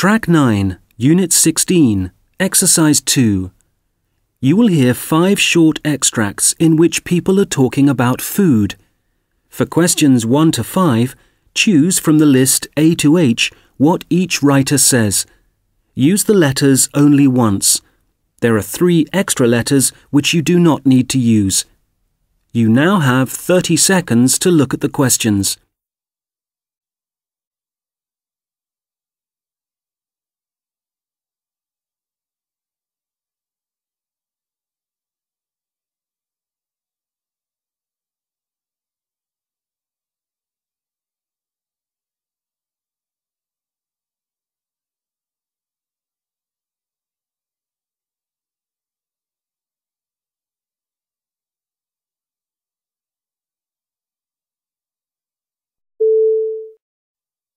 Track 9, Unit 16, Exercise 2. You will hear 5 short extracts in which people are talking about food. For questions 1 to 5, choose from the list A to H what each writer says. Use the letters only once. There are 3 extra letters which you do not need to use. You now have 30 seconds to look at the questions.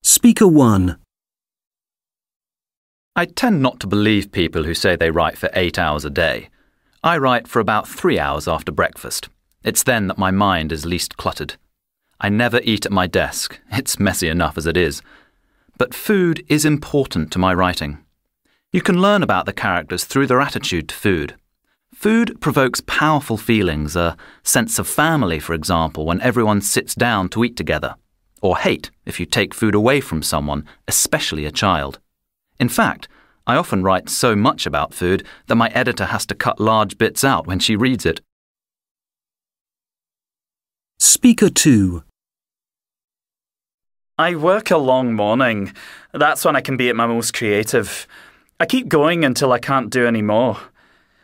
Speaker 1. I tend not to believe people who say they write for 8 hours a day. I write for about 3 hours after breakfast. It's then that my mind is least cluttered. I never eat at my desk. It's messy enough as it is. But food is important to my writing. You can learn about the characters through their attitude to food. Food provokes powerful feelings, a sense of family, for example, when everyone sits down to eat together. Or hate if you take food away from someone, especially a child. In fact, I often write so much about food that my editor has to cut large bits out when she reads it. Speaker 2. I work a long morning. That's when I can be at my most creative. I keep going until I can't do any more.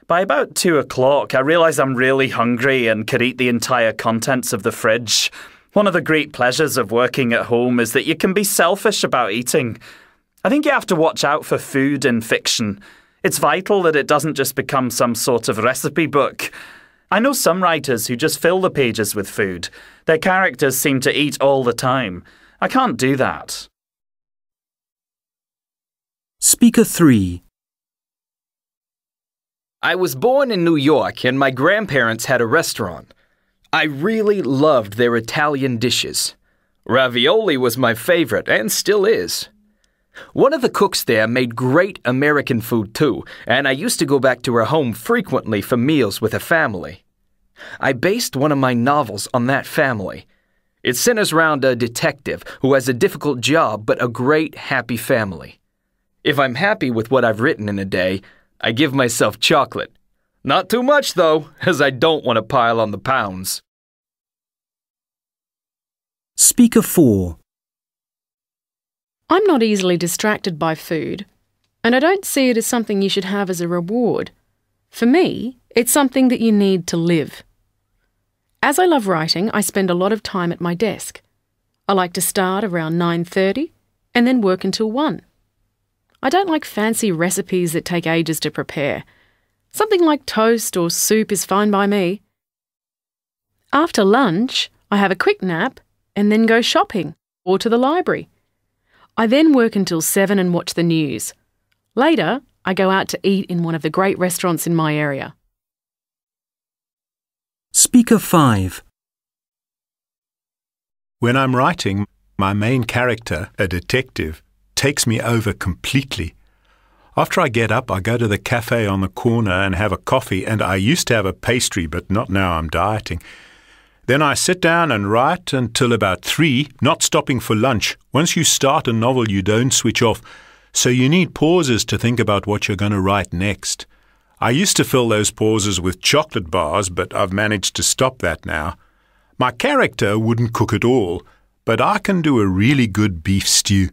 By about 2 o'clock, I realise I'm really hungry and could eat the entire contents of the fridge. One of the great pleasures of working at home is that you can be selfish about eating. I think you have to watch out for food in fiction. It's vital that it doesn't just become some sort of recipe book. I know some writers who just fill the pages with food. Their characters seem to eat all the time. I can't do that. Speaker 3. I was born in New York and my grandparents had a restaurant. I really loved their Italian dishes. Ravioli was my favorite and still is. One of the cooks there made great American food too, and I used to go back to her home frequently for meals with her family. I based one of my novels on that family. It centers around a detective who has a difficult job but a great, happy family. If I'm happy with what I've written in a day, I give myself chocolate. Not too much, though, as I don't want to pile on the pounds. Speaker 4. I'm not easily distracted by food, and I don't see it as something you should have as a reward. For me, it's something that you need to live. As I love writing, I spend a lot of time at my desk. I like to start around 9:30 and then work until 1. I don't like fancy recipes that take ages to prepare. Something like toast or soup is fine by me. After lunch, I have a quick nap and then go shopping or to the library. I then work until 7 and watch the news. Later, I go out to eat in one of the great restaurants in my area. Speaker 5. When I'm writing, my main character, a detective, takes me over completely. After I get up, I go to the cafe on the corner and have a coffee, and I used to have a pastry, but not now, I'm dieting. Then I sit down and write until about 3, not stopping for lunch. Once you start a novel, you don't switch off, so you need pauses to think about what you're going to write next. I used to fill those pauses with chocolate bars, but I've managed to stop that now. My character wouldn't cook at all, but I can do a really good beef stew.